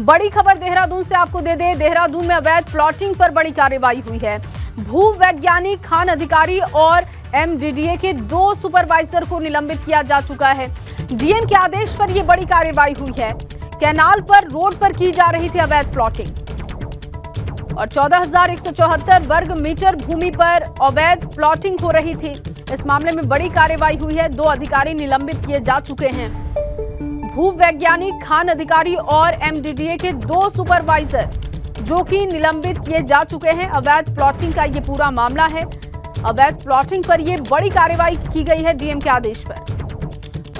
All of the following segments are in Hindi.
बड़ी खबर देहरादून से आपको दे दें, देहरादून में अवैध प्लॉटिंग पर बड़ी कार्रवाई हुई है। भू वैज्ञानिक, खान अधिकारी और एमडीडीए के 2 सुपरवाइजर को निलंबित किया जा चुका है। डीएम के आदेश पर यह बड़ी कार्रवाई हुई है। कैनाल पर रोड पर की जा रही थी अवैध प्लॉटिंग और 14,174 वर्ग मीटर भूमि पर अवैध प्लॉटिंग हो रही थी। इस मामले में बड़ी कार्रवाई हुई है। 2 अधिकारी निलंबित किए जा चुके हैं। भू वैज्ञानिक, खान अधिकारी और एमडीडीए के 2 सुपरवाइजर जो कि निलंबित किए जा चुके हैं। अवैध प्लॉटिंग का ये पूरा मामला है। अवैध प्लॉटिंग पर यह बड़ी कार्रवाई की गई है डीएम के आदेश पर।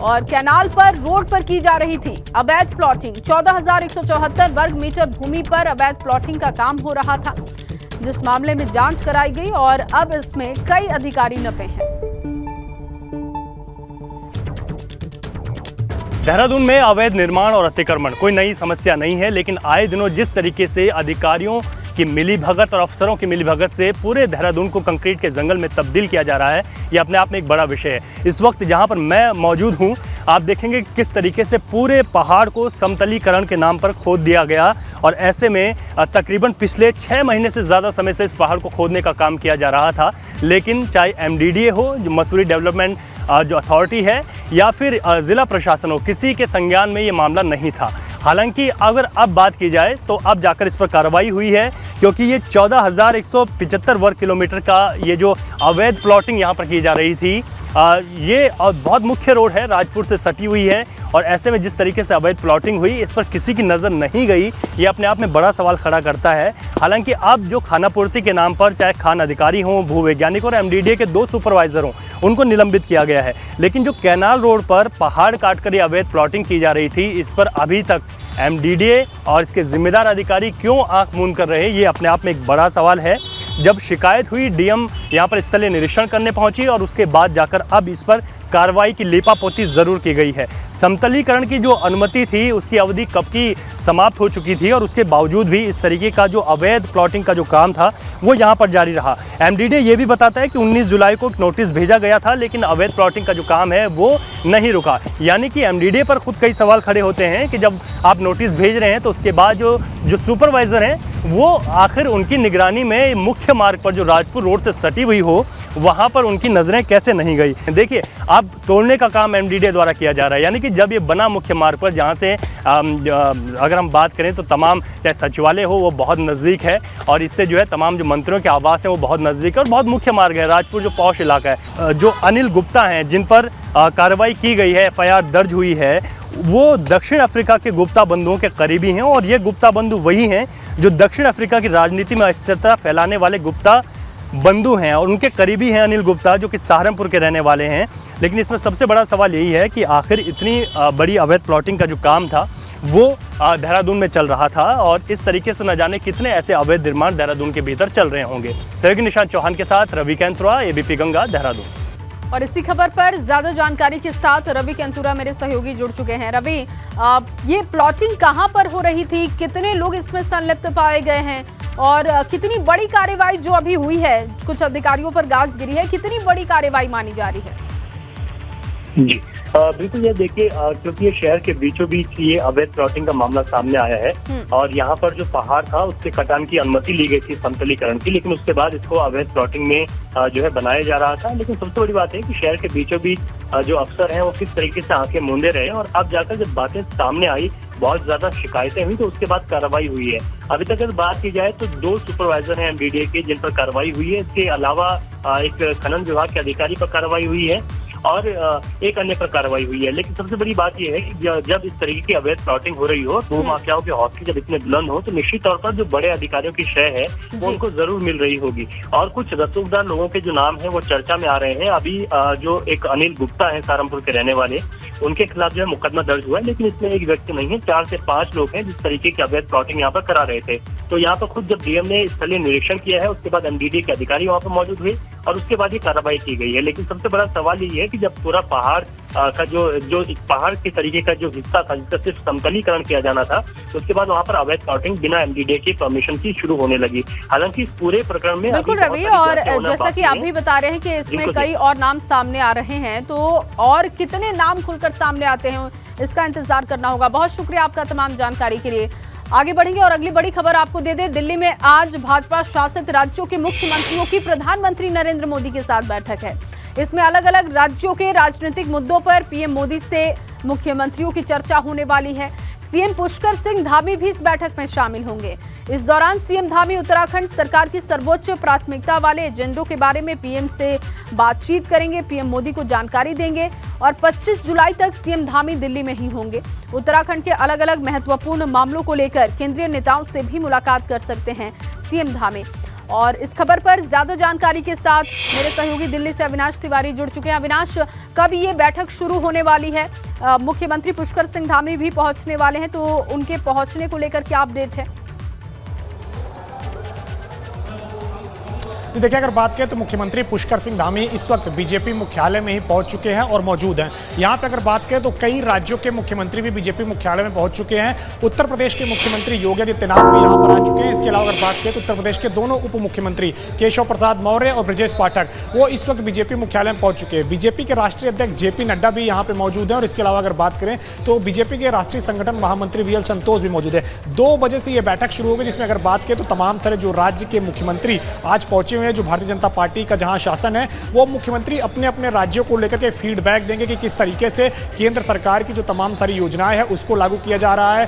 और कैनाल पर रोड पर की जा रही थी अवैध प्लॉटिंग। 14,174 वर्ग मीटर भूमि पर अवैध प्लॉटिंग का काम हो रहा था, जिस मामले में जांच कराई गई और अब इसमें कई अधिकारी नपे हैं। देहरादून में अवैध निर्माण और अतिक्रमण कोई नई समस्या नहीं है, लेकिन आए दिनों जिस तरीके से अधिकारियों की मिलीभगत और अफसरों की मिलीभगत से पूरे देहरादून को कंक्रीट के जंगल में तब्दील किया जा रहा है, ये अपने आप में एक बड़ा विषय है। इस वक्त जहां पर मैं मौजूद हूं, आप देखेंगे कि किस तरीके से पूरे पहाड़ को समतलीकरण के नाम पर खोद दिया गया और ऐसे में तकरीबन पिछले 6 महीने से ज़्यादा समय से इस पहाड़ को खोदने का काम किया जा रहा था। लेकिन चाहे एमडीडीए हो, जो मसूरी डेवलपमेंट जो अथॉरिटी है, या फिर ज़िला प्रशासन हो, किसी के संज्ञान में ये मामला नहीं था। हालांकि अगर अब बात की जाए तो अब जाकर इस पर कार्रवाई हुई है, क्योंकि ये 14,175 वर्ग किलोमीटर का ये जो अवैध प्लॉटिंग यहाँ पर की जा रही थी, ये बहुत मुख्य रोड है, राजपुर से सटी हुई है और ऐसे में जिस तरीके से अवैध प्लॉटिंग हुई, इस पर किसी की नज़र नहीं गई, ये अपने आप में बड़ा सवाल खड़ा करता है। हालांकि अब जो खानापूर्ति के नाम पर चाहे खान अधिकारी हों, भूवैज्ञानिक और एमडीडीए के 2 सुपरवाइजर हों, उनको निलंबित किया गया है। लेकिन जो कैनाल रोड पर पहाड़ काटकर ये अवैध प्लॉटिंग की जा रही थी, इस पर अभी तक एमडीडीए और इसके जिम्मेदार अधिकारी क्यों आंख मूंद कर रहे हैं, ये अपने आप में एक बड़ा सवाल है। जब शिकायत हुई, डीएम यहाँ पर स्थलीय निरीक्षण करने पहुंची और उसके बाद जाकर अब इस पर कार्रवाई की लेपापोती ज़रूर की गई है। समतलीकरण की जो अनुमति थी, उसकी अवधि कब की समाप्त हो चुकी थी और उसके बावजूद भी इस तरीके का जो अवैध प्लॉटिंग का जो काम था वो यहाँ पर जारी रहा। एमडीडीए ये भी बताता है कि 19 जुलाई को एक नोटिस भेजा गया था, लेकिन अवैध प्लॉटिंग का जो काम है वो नहीं रुका। यानी कि एमडीडीए पर खुद कई सवाल खड़े होते हैं कि जब आप नोटिस भेज रहे हैं तो उसके बाद जो सुपरवाइज़र हैं वो आखिर उनकी निगरानी में मुख्य मार्ग पर जो राजपुर रोड से सटी हुई हो, वहाँ पर उनकी नज़रें कैसे नहीं गई। देखिए, अब तोड़ने का काम एमडीडीए द्वारा किया जा रहा है। यानी कि जब ये बना मुख्य मार्ग पर, जहाँ से अगर हम बात करें तो तमाम चाहे सचिवालय हो वो बहुत नज़दीक है और इससे जो है तमाम जो मंत्रियों के आवास हैं वो बहुत नज़दीक है और बहुत मुख्य मार्ग है। राजपुर जो पॉश इलाका है, जो अनिल गुप्ता हैं जिन पर कार्रवाई की गई है, एफआईआर दर्ज हुई है, वो दक्षिण अफ्रीका के गुप्ता बंधुओं के करीबी हैं और ये गुप्ता बंधु वही हैं जो दक्षिण अफ्रीका की राजनीति में अस्थिरता फैलाने वाले गुप्ता बंधु हैं और उनके करीबी हैं अनिल गुप्ता, जो कि सहारनपुर के रहने वाले हैं। लेकिन इसमें सबसे बड़ा सवाल यही है कि आखिर इतनी बड़ी अवैध प्लॉटिंग का जो काम था वो देहरादून में चल रहा था और इस तरीके से न जाने कितने ऐसे अवैध निर्माण देहरादून के भीतर चल रहे होंगे। सहयोगी निशांत चौहान के साथ रवि कैंतुरा, एबीपी गंगा, देहरादून। और इसी खबर पर ज्यादा जानकारी के साथ रवि कैंतुरा मेरे सहयोगी जुड़ चुके हैं। रवि, ये प्लॉटिंग कहां पर हो रही थी, कितने लोग इसमें संलिप्त पाए गए हैं और कितनी बड़ी कार्रवाई जो अभी हुई है, कुछ अधिकारियों पर गाज गिरी है, कितनी बड़ी कार्रवाई मानी जा रही है? जी बिल्कुल, ये देखिए, क्योंकि ये शहर के बीचों बीच ये अवैध प्लॉटिंग का मामला सामने आया है और यहाँ पर जो पहाड़ था उसके कटान की अनुमति ली गई थी समतलीकरण की, लेकिन उसके बाद इसको अवैध प्लॉटिंग में जो है बनाया जा रहा था। लेकिन सबसे बड़ी बात है कि शहर के बीचों बीच जो अफसर हैं वो किस तरीके से आंखें मूंदे रहे और अब जाकर जब बातें सामने आई, बहुत ज्यादा शिकायतें हुई, तो उसके बाद कार्रवाई हुई है। अभी तक अगर बात की जाए तो 2 सुपरवाइजर हैं एमडीडीए के जिन पर कार्रवाई हुई है। इसके अलावा एक खनन विभाग के अधिकारी पर कार्रवाई हुई है और एक अन्य पर कार्रवाई हुई है। लेकिन सबसे बड़ी बात यह है कि जब इस तरीके की अवैध प्लॉटिंग हो रही हो, भू माफियाओं के हौसले जब इतने बुलंद हो, तो निश्चित तौर पर जो बड़े अधिकारियों की शय है वो उनको जरूर मिल रही होगी। और कुछ रसूखदार लोगों के जो नाम है वो चर्चा में आ रहे हैं। अभी जो एक अनिल गुप्ता है सहारनपुर के रहने वाले, उनके खिलाफ जो है मुकदमा दर्ज हुआ है, लेकिन इसमें एक व्यक्ति नहीं है, 4 से 5 लोग हैं जिस तरीके की अवैध प्लॉटिंग यहाँ पर करा रहे थे। तो यहाँ पर खुद जब डीएम ने स्थलीय निरीक्षण किया है, उसके बाद एमडीडीए के अधिकारी वहाँ पर मौजूद हुए और उसके बाद ये कार्रवाई की गई है। लेकिन सबसे बड़ा सवाल ये है कि जब पूरा पहाड़ का जो पहाड़ के तरीके का जो हिस्सा था जिसका सिर्फ समतलीकरण किया जाना था, उसके बाद वहाँ पर अवैध प्लॉटिंग बिना एमडीडीए की परमिशन की शुरू होने लगी। हालांकि इस पूरे प्रकरण में बिल्कुल रवि, और जैसा कि आप भी बता रहे हैं कि इसमें कई और नाम सामने आ रहे हैं, तो और कितने नाम खुलकर सामने आते हैं इसका इंतजार करना होगा। बहुत शुक्रिया आपका तमाम जानकारी के लिए। आगे बढ़ेंगे और अगली बड़ी खबर आपको दे दें। दिल्ली में आज भाजपा शासित राज्यों के मुख्यमंत्रियों की प्रधानमंत्री नरेंद्र मोदी के साथ बैठक है। इसमें अलग अलग राज्यों के राजनीतिक मुद्दों पर पीएम मोदी से मुख्यमंत्रियों की चर्चा होने वाली है। सीएम पुष्कर सिंह धामी भी इस बैठक में शामिल होंगे। इस दौरान सीएम धामी उत्तराखंड सरकार की सर्वोच्च प्राथमिकता वाले एजेंडों के बारे में पीएम से बातचीत करेंगे, पीएम मोदी को जानकारी देंगे और 25 जुलाई तक सीएम धामी दिल्ली में ही होंगे। उत्तराखंड के अलग अलग महत्वपूर्ण मामलों को लेकर केंद्रीय नेताओं से भी मुलाकात कर सकते हैं सीएम धामी। और इस खबर पर ज्यादा जानकारी के साथ मेरे सहयोगी दिल्ली से अविनाश तिवारी जुड़ चुके हैं। अविनाश, कब ये बैठक शुरू होने वाली है? मुख्यमंत्री पुष्कर सिंह धामी भी पहुंचने वाले हैं, तो उनके पहुंचने को लेकर क्या अपडेट है? देखिए, अगर बात करें तो मुख्यमंत्री पुष्कर सिंह धामी इस वक्त बीजेपी मुख्यालय में ही पहुंच चुके हैं और मौजूद हैं। यहां पे अगर बात करें तो कई राज्यों के मुख्यमंत्री भी बीजेपी मुख्यालय में पहुंच चुके हैं। उत्तर प्रदेश के मुख्यमंत्री योगी आदित्यनाथ भी यहां पर आ चुके हैं। इसके अलावा अगर बात करें तो उत्तर प्रदेश के दोनों उप मुख्यमंत्री केशव प्रसाद मौर्य और ब्रजेश पाठक वो इस वक्त बीजेपी मुख्यालय में पहुंच चुके हैं। बीजेपी के राष्ट्रीय अध्यक्ष जेपी नड्डा भी यहाँ पे मौजूद हैं और इसके अलावा अगर बात करें तो बीजेपी के राष्ट्रीय संगठन महामंत्री वीएल संतोष भी मौजूद है। 2 बजे से ये बैठक शुरू होगी, जिसमें अगर बात करें तो तमाम तरह जो राज्य के मुख्यमंत्री आज पहुंचे हुए हैं, जो भारतीय जनता पार्टी का जहां शासन है, वो मुख्यमंत्री अपने अपने राज्यों को लेकर के फीडबैक देंगे कि किस तरीके से केंद्र सरकार की जो तमाम सारी योजनाएं हैं उसको लागू किया जा रहा है।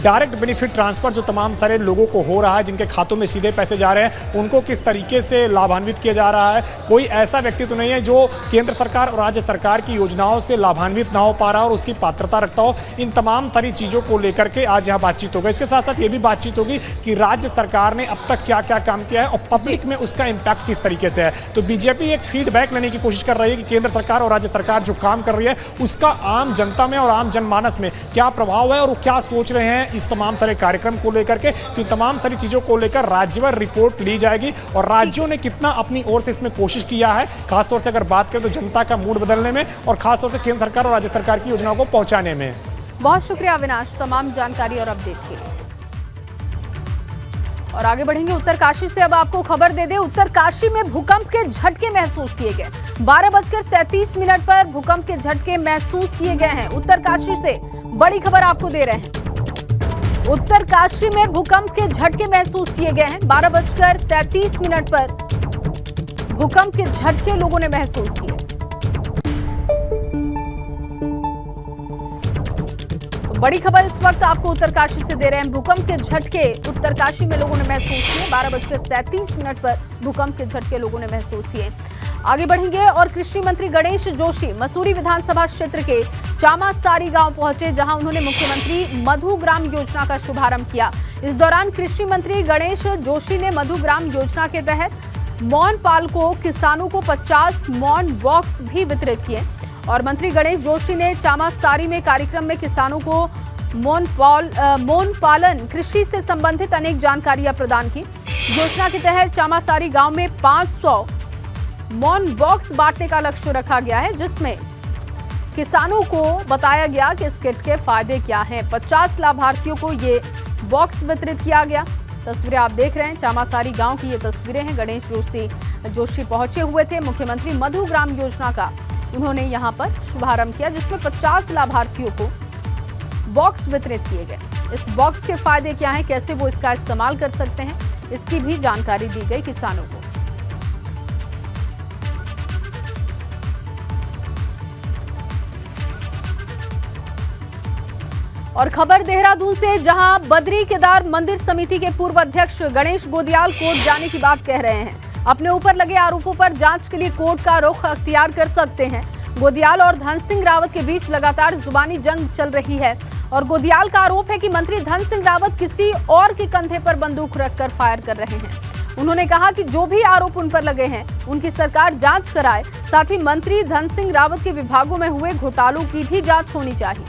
डायरेक्ट बेनिफिट ट्रांसफर जो तमाम सारे लोगों को हो रहा है, जिनके खातों में सीधे पैसे जा रहे हैं, उनको किस तरीके से लाभान्वित किया जा रहा है। कोई ऐसा व्यक्ति तो नहीं है जो केंद्र सरकार और राज्य सरकार की योजनाओं से लाभान्वित ना हो पा रहा और उसकी पात्रता रखता हो। इन तमाम सारी चीजों को लेकर के आज यहाँ बातचीत होगी। इसके साथ साथ ये भी बातचीत होगी कि राज्य सरकार ने अब तक क्या क्या काम किया है और पब्लिक में उसका इंपैक्ट किस तरीके से है। तो बीजेपी एक फीडबैक लेने की कोशिश कर रही है कि केंद्र सरकार और राज्य सरकार जो काम कर रही है उसका आम जनता में और आम जनमानस में क्या प्रभाव है और वो क्या सोच रहे हैं इस तमाम सारे कार्यक्रम को लेकर के। तो इन तमाम सारी चीजों को लेकर राज्यवार रिपोर्ट ली जाएगी और राज्यों ने कितना अपनी ओर से इसमें कोशिश किया है, खासतौर से अगर बात करें तो जनता का मूड बदलने में और खासतौर से केंद्र सरकार और राज्य सरकार की योजनाओं को पहुंचाने में। बहुत शुक्रिया अविनाश, तमाम जानकारी और अपडेट के लिए। और आगे बढ़ेंगे उत्तरकाशी से। अब आपको खबर दे दें, उत्तरकाशी में भूकंप के झटके महसूस किए गए। 12:37 पर भूकंप के झटके महसूस किए गए हैं। उत्तरकाशी से बड़ी खबर आपको दे रहे हैं। उत्तरकाशी में भूकंप के झटके महसूस किए गए हैं। 12:37 पर भूकंप के झटके लोगों ने महसूस किए। बड़ी खबर इस वक्त आपको उत्तरकाशी से दे रहे हैं। भूकंप के झटके उत्तरकाशी में लोगों ने महसूस किए। 12:37 पर भूकंप के झटके लोगों ने महसूस किए। आगे बढ़ेंगे और कृषि मंत्री गणेश जोशी मसूरी विधानसभा क्षेत्र के चामासारी गांव पहुंचे, जहां उन्होंने मुख्यमंत्री मधु ग्राम योजना का शुभारंभ किया। इस दौरान कृषि मंत्री गणेश जोशी ने मधु ग्राम योजना के तहत मौन पालकों किसानों को 50 मौन बॉक्स भी वितरित किए और मंत्री गणेश जोशी ने चामासारी में कार्यक्रम में किसानों को मौन पालन कृषि से संबंधित अनेक जानकारियां प्रदान की। योजना के तहत चामासारी गांव में 500 मौन बॉक्स बांटने का लक्ष्य रखा गया है, जिसमें किसानों को बताया गया कि इस किट के फायदे क्या हैं। 50 लाभार्थियों को ये बॉक्स वितरित किया गया। तस्वीरें आप देख रहे हैं, चामासारी गांव की ये तस्वीरें हैं। गणेश जोशी पहुंचे हुए थे। मुख्यमंत्री मधु ग्राम योजना का उन्होंने यहां पर शुभारंभ किया, जिसमें 50 लाभार्थियों को बॉक्स वितरित किए गए। इस बॉक्स के फायदे क्या हैं, कैसे वो इसका इस्तेमाल कर सकते हैं, इसकी भी जानकारी दी गई किसानों को। और खबर देहरादून से, जहां बद्री केदार मंदिर समिति के पूर्व अध्यक्ष गणेश गोदियाल कोर्ट जाने की बात कह रहे हैं। अपने ऊपर लगे आरोपों पर जांच के लिए कोर्ट का रुख अख्तियार कर सकते हैं। गोदियाल और धन सिंह रावत के बीच लगातार जुबानी जंग चल रही है और गोदियाल का आरोप है कि मंत्री धन सिंह रावत किसी और के कंधे पर बंदूक रखकर फायर कर रहे हैं। उन्होंने कहा कि जो भी आरोप उन पर लगे हैं उनकी सरकार जांच कराए, साथ ही मंत्री धन सिंह रावत के विभागों में हुए घोटालों की भी जांच होनी चाहिए।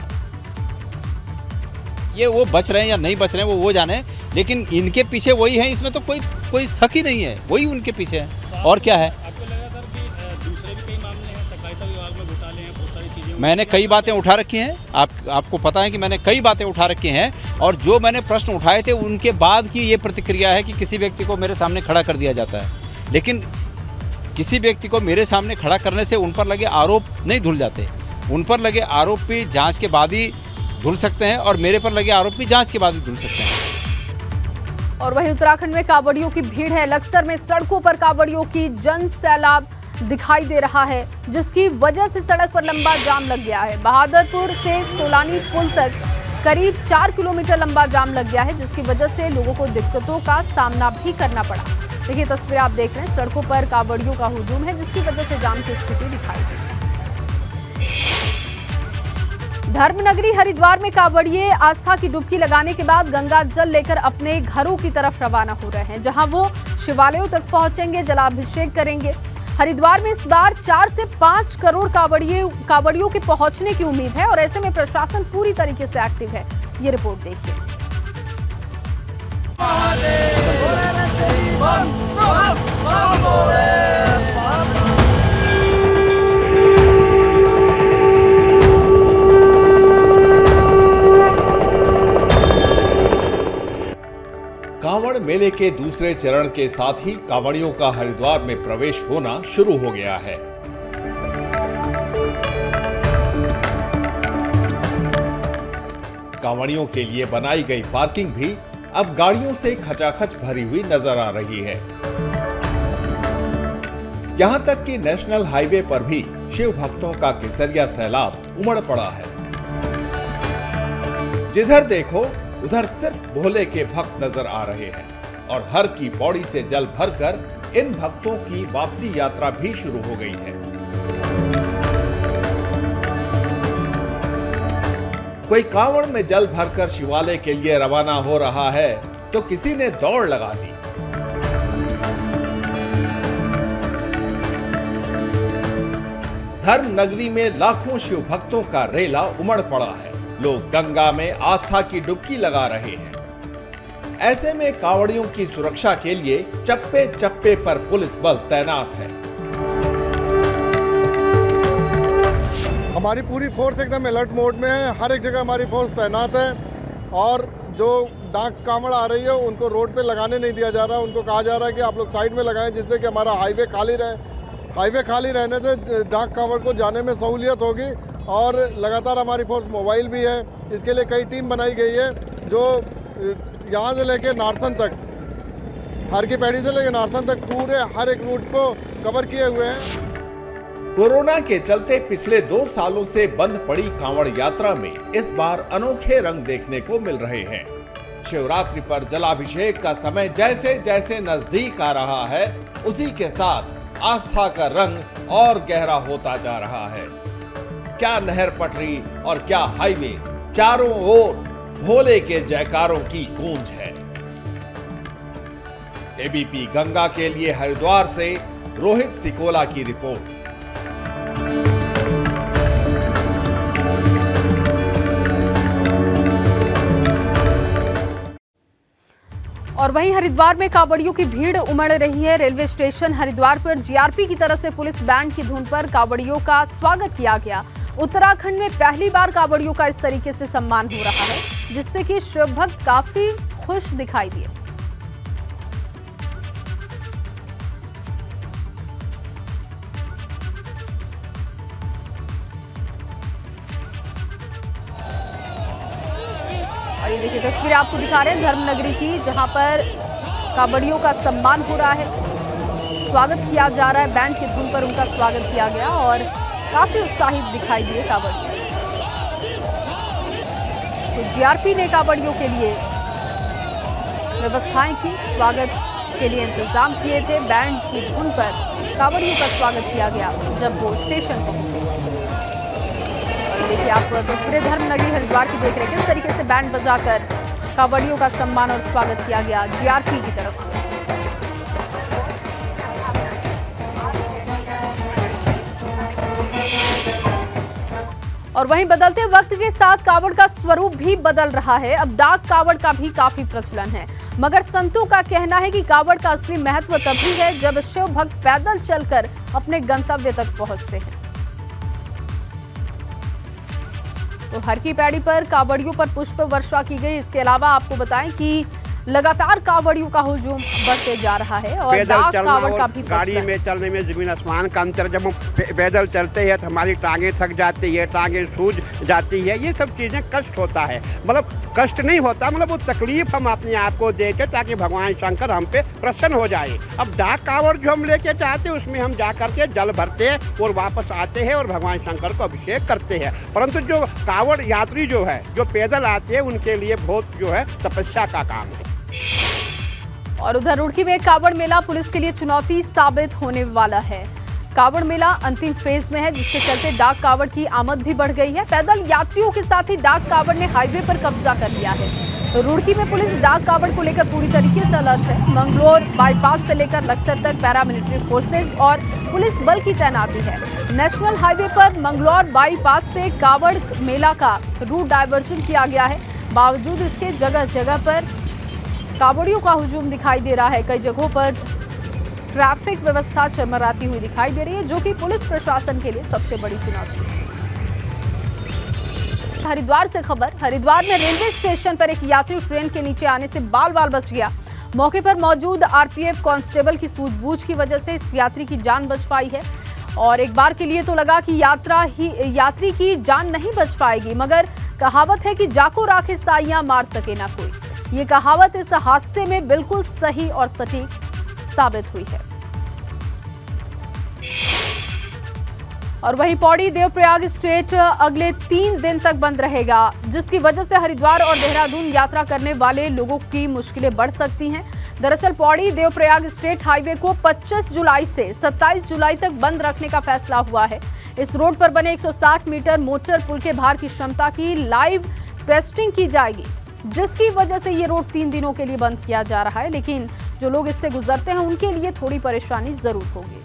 ये वो बच रहे हैं या नहीं बच रहे हैं वो जाने, लेकिन इनके पीछे वही है, इसमें तो कोई शक ही नहीं है, वही उनके पीछे है। और क्या है? आपको लगा सर कि दूसरे भी कई मामले हैं, सहकारिता विभाग में घोटाले हैं, बहुत सारी चीजें। मैंने कई बातें उठा रखी हैं, आपको पता है कि मैंने कई बातें उठा रखी हैं और जो मैंने प्रश्न उठाए थे उनके बाद की ये प्रतिक्रिया है कि किसी व्यक्ति को मेरे सामने खड़ा कर दिया जाता है। लेकिन किसी व्यक्ति को मेरे सामने खड़ा करने से उन पर लगे आरोप नहीं धुल जाते। उन पर लगे आरोप भी जाँच के बाद ही धुल सकते हैं और मेरे पर लगे आरोप भी जांच के बाद ही धुल सकते हैं। और वहीं उत्तराखंड में कांवड़ियों की भीड़ है। लक्सर में सड़कों पर कांवड़ियों की जन सैलाब दिखाई दे रहा है, जिसकी वजह से सड़क पर लंबा जाम लग गया है। बहादुरपुर से सोलानी पुल तक करीब 4 किलोमीटर लंबा जाम लग गया है, जिसकी वजह से लोगों को दिक्कतों का सामना भी करना पड़ा। देखिए तस्वीरें आप देख रहे हैं, सड़कों पर कांवड़ियों का हुजूम है, जिसकी वजह से जाम की स्थिति दिखाई दी। धर्मनगरी हरिद्वार में कांवड़िए आस्था की डुबकी लगाने के बाद गंगा जल लेकर अपने घरों की तरफ रवाना हो रहे हैं, जहां वो शिवालयों तक पहुंचेंगे, जलाभिषेक करेंगे। हरिद्वार में इस बार 4 से 5 करोड़ कांवड़ियों के पहुंचने की उम्मीद है और ऐसे में प्रशासन पूरी तरीके से एक्टिव है। ये रिपोर्ट देखिए। कांवड़ मेले के दूसरे चरण के साथ ही कांवड़ियों का हरिद्वार में प्रवेश होना शुरू हो गया है। कांवड़ियों के लिए बनाई गई पार्किंग भी अब गाड़ियों से खचाखच भरी हुई नजर आ रही है। यहां तक कि नेशनल हाईवे पर भी शिव भक्तों का केसरिया सैलाब उमड़ पड़ा है। जिधर देखो उधर सिर्फ भोले के भक्त नजर आ रहे हैं और हर की पौड़ी से जल भरकर इन भक्तों की वापसी यात्रा भी शुरू हो गई है। कोई कांवड़ में जल भरकर शिवालय के लिए रवाना हो रहा है तो किसी ने दौड़ लगा दी। धर्म नगरी में लाखों शिव भक्तों का रेला उमड़ पड़ा है। लोग गंगा में आस्था की डुबकी लगा रहे हैं। ऐसे में कांवड़ियों की सुरक्षा के लिए चप्पे चप्पे पर पुलिस बल तैनात है। हमारी पूरी फोर्स एकदम अलर्ट मोड में है। हर एक जगह हमारी फोर्स तैनात है और जो डाक कांवड़ आ रही है उनको रोड पे लगाने नहीं दिया जा रहा। उनको कहा जा रहा है कि आप लोग साइड में लगाएं, जिससे कि हमारा हाईवे खाली रहे। हाईवे खाली रहने से डाक कांवड़ को जाने में सहूलियत होगी और लगातार हमारी फोर्स मोबाइल भी है। इसके लिए कई टीम बनाई गई है जो यहाँ से लेके नारसन तक, हर की पैड़ी से लेके नारसन तक पूरे हर एक रूट को कवर किए हुए हैं। कोरोना के चलते पिछले 2 सालों से बंद पड़ी कांवड़ यात्रा में इस बार अनोखे रंग देखने को मिल रहे हैं। शिवरात्रि पर जलाभिषेक का समय जैसे जैसे नजदीक आ रहा है, उसी के साथ आस्था का रंग और गहरा होता जा रहा है। क्या नहर पटरी और क्या हाईवे, चारों ओर भोले के जयकारों की गूंज है। एबीपी गंगा के लिए हरिद्वार से रोहित सिकोला की रिपोर्ट। और वहीं हरिद्वार में कांवड़ियों की भीड़ उमड़ रही है। रेलवे स्टेशन हरिद्वार पर जीआरपी की तरफ से पुलिस बैंड की धुन पर कांवड़ियों का स्वागत किया गया। उत्तराखंड में पहली बार कांवड़ियों का इस तरीके से सम्मान हो रहा है, जिससे कि शिव भक्त काफी खुश दिखाई दिए। और ये देखिए तस्वीरें आपको दिखा रहे हैं धर्मनगरी की, जहां पर कांवड़ियों का सम्मान हो रहा है, स्वागत किया जा रहा है। बैंड की धुन पर उनका स्वागत किया गया और काफी उत्साहित दिखाई दिए कांवड़िए। तो जीआरपी ने कांवड़ियों के लिए व्यवस्थाएं की, स्वागत के लिए इंतजाम किए थे। बैंड की धुन पर कांवड़ियों का स्वागत किया गया जब वो स्टेशन पहुंचे। और देखिए आप तस्वीरें धर्मनगरी हरिद्वार की देख रहे हैं, किस तरीके से बैंड बजाकर कांवड़ियों का सम्मान और स्वागत किया गया जीआरपी की तरफ से। और वहीं बदलते वक्त के साथ कांवड़ का स्वरूप भी बदल रहा है। अब डाक कांवड़ का भी काफी प्रचलन है, मगर संतों का कहना है कि कांवड़ का असली महत्व तभी है जब शिव भक्त पैदल चलकर अपने गंतव्य तक पहुंचते हैं। तो हर की पैड़ी पर कांवड़ियों पर पुष्प वर्षा की गई। इसके अलावा आपको बताएं कि लगातार कांवड़ियों का हुजूम बढ़ते जा रहा है और पैदल डाक चलना कांवड़ का और भी गाड़ी पक्ष है। में चलने में जमीन आसमान का अंतर। जब हम पैदल चलते हैं तो हमारी टांगें थक जाती है, टांगें सूज जाती है, ये सब चीज़ें कष्ट होता है। मतलब कष्ट नहीं होता, मतलब वो तकलीफ हम अपने आप को देते ताकि भगवान शंकर हम पे प्रसन्न हो जाए। अब डाक कांवड़ जो हम लेके चाहते हैं उसमें हम जा करके जल भरते हैं और वापस आते हैं और भगवान शंकर को अभिषेक करते हैं। परंतु जो कांवड़ यात्री जो है, जो पैदल आते हैं, उनके लिए बहुत जो है तपस्या का काम है। और उधर रुड़की में कांवड़ मेला पुलिस के लिए चुनौती साबित होने वाला है। कांवड़ मेला अंतिम फेज में है, जिसके चलते डाक कांवड़ की आमद भी बढ़ गई है। पैदल यात्रियों के साथ ही डाक कांवड़ ने हाईवे पर कब्जा कर लिया है। रुड़की में पुलिस डाक कांवड़ को लेकर पूरी तरीके से अलर्ट है। मंगलोर बाईपास से लेकर लक्सर तक पैरामिलिट्री फोर्सेज और पुलिस बल की तैनाती है। नेशनल हाईवे पर मंगलोर बाईपास से कांवड़ मेला का रूट डायवर्जन किया गया है। बावजूद इसके जगह जगह पर कांवड़ियों का हुजूम दिखाई दे रहा है। कई जगहों पर ट्रैफिक व्यवस्था चरमराती हुई दिखाई दे रही है, जो कि पुलिस प्रशासन के लिए सबसे बड़ी चुनौती है। हरिद्वार से खबर। हरिद्वार में रेलवे स्टेशन पर एक यात्री ट्रेन के नीचे आने से बाल बाल बच गया। मौके पर मौजूद आरपीएफ कांस्टेबल की सूझबूझ की वजह से इस यात्री की जान बच पाई है। और एक बार के लिए तो लगा कि यात्री की जान नहीं बच पाएगी, मगर कहावत है कि जाको राखे साइयां मार सके ना कोई। ये कहावत इस हादसे में बिल्कुल सही और सटीक साबित हुई है। और वहीं पौड़ी देवप्रयाग स्ट्रेट अगले 3 दिन तक बंद रहेगा, जिसकी वजह से हरिद्वार और देहरादून यात्रा करने वाले लोगों की मुश्किलें बढ़ सकती हैं। दरअसल पौड़ी देवप्रयाग स्टेट हाईवे को 25 जुलाई से 27 जुलाई तक बंद रखने का फैसला हुआ है। इस रोड पर बने 160 मीटर मोटर पुल के भार की क्षमता की लाइव टेस्टिंग की जाएगी, जिसकी वजह से ये रोड 3 दिनों के लिए बंद किया जा रहा है। लेकिन जो लोग इससे गुजरते हैं उनके लिए थोड़ी परेशानी जरूर होगी।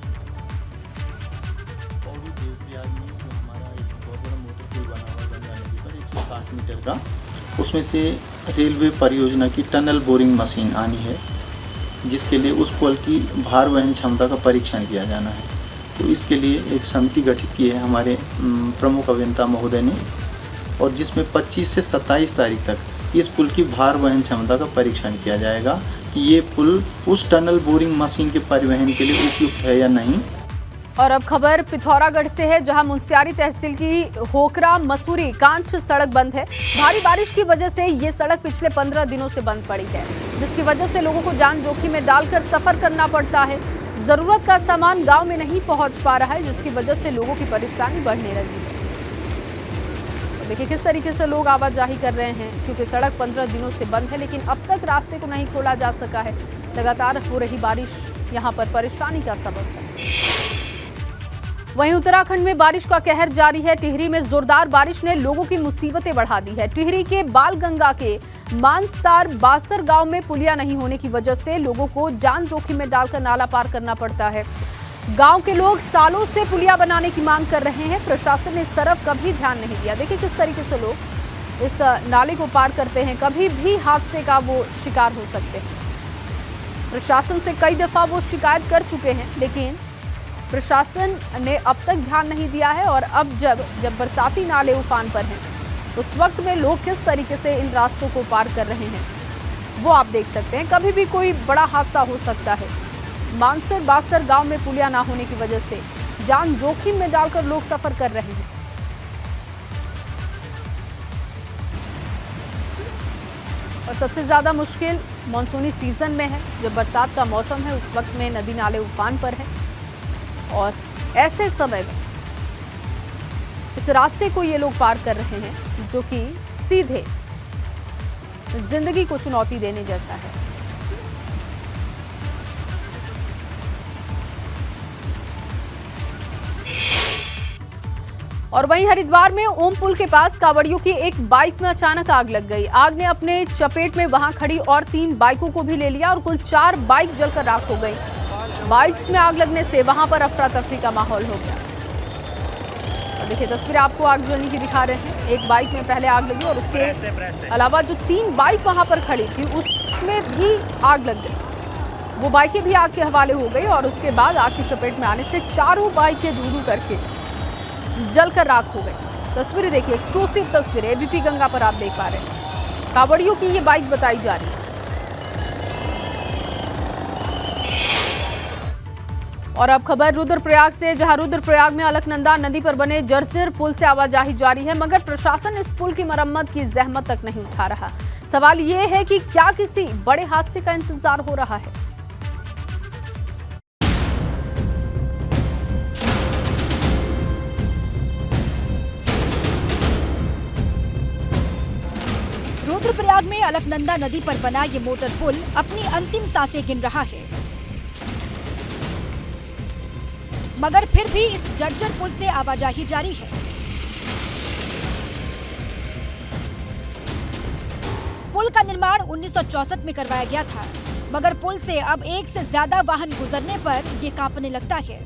मीटर का, उसमें से रेलवे परियोजना की टनल बोरिंग मशीन आनी है, जिसके लिए उस पुल की भार वहन क्षमता का परीक्षण किया जाना है। तो इसके लिए एक समिति गठित की है हमारे प्रमुख अभियंता महोदय ने, और जिसमें 25 से 27 तारीख तक इस पुल की भार वहन क्षमता का परीक्षण किया जाएगा कि ये पुल उस टनल बोरिंग मशीन के परिवहन के लिए उपयुक्त है या नहीं। और अब खबर पिथौरागढ़ से है, जहां मुंसियारी तहसील की होकरा मसूरी कांठ सड़क बंद है। भारी बारिश की वजह से ये सड़क पिछले 15 दिनों से बंद पड़ी है, जिसकी वजह से लोगों को जान जोखिम में डालकर सफर करना पड़ता है। जरूरत का सामान गांव में नहीं पहुंच पा रहा है, जिसकी वजह से लोगों की परेशानी बढ़ने लगी है। तो देखिए किस तरीके से लोग आवाजाही कर रहे हैं, क्योंकि सड़क 15 दिनों से बंद है, लेकिन अब तक रास्ते को नहीं खोला जा सका है। लगातार हो रही बारिश यहाँ पर परेशानी का सबब है। वहीं उत्तराखंड में बारिश का कहर जारी है। टिहरी में जोरदार बारिश ने लोगों की मुसीबतें बढ़ा दी है। टिहरी के बालगंगा के मानसार बासर गांव में पुलिया नहीं होने की वजह से लोगों को जान जोखिम में डालकर नाला पार करना पड़ता है। गांव के लोग सालों से पुलिया बनाने की मांग कर रहे हैं। प्रशासन ने इस तरफ कभी ध्यान नहीं दिया। देखिए किस तरीके से लोग इस नाले को पार करते हैं, कभी भी हादसे का वो शिकार हो सकते हैं। प्रशासन से कई दफा वो शिकायत कर चुके हैं, लेकिन प्रशासन ने अब तक ध्यान नहीं दिया है। और अब जब बरसाती नाले उफान पर हैं, उस वक्त में लोग किस तरीके से इन रास्तों को पार कर रहे हैं वो आप देख सकते हैं। कभी भी कोई बड़ा हादसा हो सकता है। मानसर बासर गांव में पुलिया ना होने की वजह से जान जोखिम में डालकर लोग सफर कर रहे हैं। और सबसे ज्यादा मुश्किल मानसूनी सीजन में है, जब बरसात का मौसम है, उस वक्त में नदी नाले उफान पर है। और ऐसे समय में इस रास्ते को ये लोग पार कर रहे हैं, जो कि सीधे जिंदगी को चुनौती देने जैसा है। और वहीं हरिद्वार में ओम पुल के पास कांवड़ियों की एक बाइक में अचानक आग लग गई। आग ने अपने चपेट में वहां खड़ी और 3 बाइकों को भी ले लिया और कुल 4 बाइक जलकर राख हो गई। बाइक्स में आग लगने से वहां पर अफरा तफरी का माहौल हो गया। और देखिए तस्वीरें आपको आगजनी की दिखा रहे हैं। एक बाइक में पहले आग लगी और उसके अलावा जो 3 बाइक वहां पर खड़ी थी उसमें भी आग लग गई। वो बाइकें भी आग के हवाले हो गई और उसके बाद आग की चपेट में आने से चारों बाइकें धू-धू करके जलकर राख हो गई। तस्वीरें देखिए, एक्सक्लूसिव तस्वीरें एबीपी गंगा पर आप देख पा रहे हैं। कांवड़ियों की ये बाइक बताई जा रही है। और अब खबर रुद्रप्रयाग से, जहां रुद्रप्रयाग में अलकनंदा नदी पर बने जर्जर पुल से आवाजाही जारी है, मगर प्रशासन इस पुल की मरम्मत की जहमत तक नहीं उठा रहा। सवाल ये है कि क्या किसी बड़े हादसे का इंतजार हो रहा है। रुद्रप्रयाग में अलकनंदा नदी पर बना ये मोटर पुल अपनी अंतिम सांसें गिन रहा है, मगर फिर भी इस जर्जर पुल से आवाजाही जारी है। पुल का निर्माण 1964 में करवाया गया था, मगर पुल से अब एक से ज्यादा वाहन गुजरने पर ये कांपने लगता है।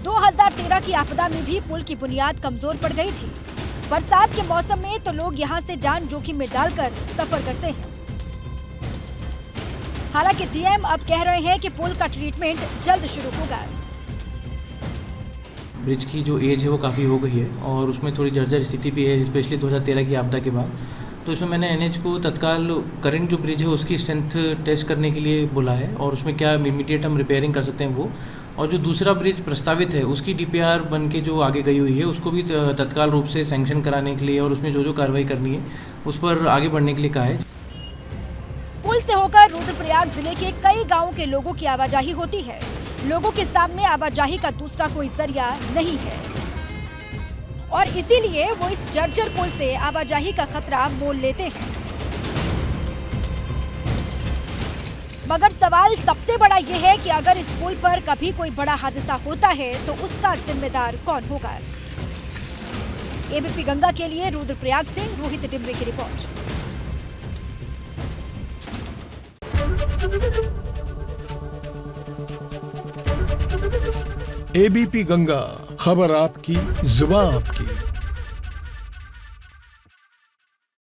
2013 की आपदा में भी पुल की बुनियाद कमजोर पड़ गई थी। बरसात के मौसम में तो लोग यहां से जान जोखिम में डालकर सफर करते हैं। हालांकि डीएम अब कह रहे हैं कि पुल का ट्रीटमेंट जल्द शुरू होगा। ब्रिज की जो एज है वो काफ़ी हो गई है और उसमें थोड़ी जर्जर स्थिति भी है, स्पेशली 2013 की आपदा के बाद। तो इसमें मैंने एनएच को तत्काल करंट जो ब्रिज है उसकी स्ट्रेंथ टेस्ट करने के लिए बोला है और उसमें क्या इमीडिएट हम रिपेयरिंग कर सकते हैं वो, और जो दूसरा ब्रिज प्रस्तावित है उसकी डीपीआर बन के जो आगे गई हुई है उसको भी तत्काल रूप से सैंक्शन कराने के लिए और उसमें जो जो कार्रवाई करनी है उस पर आगे बढ़ने के लिए कहा है। पुल से होकर रुद्रप्रयाग जिले के कई गांवों के लोगों की आवाजाही होती है। लोगों के सामने आवाजाही का दूसरा कोई जरिया नहीं है और इसीलिए वो इस जर्जर पुल से आवाजाही का खतरा मोल लेते हैं। मगर सवाल सबसे बड़ा ये है कि अगर इस पुल पर कभी कोई बड़ा हादसा होता है तो उसका जिम्मेदार कौन होगा। एबीपी गंगा के लिए रुद्रप्रयाग से रोहित डिमरे की रिपोर्ट। एबीपी गंगा, खबर आपकी, जुबान आपकी।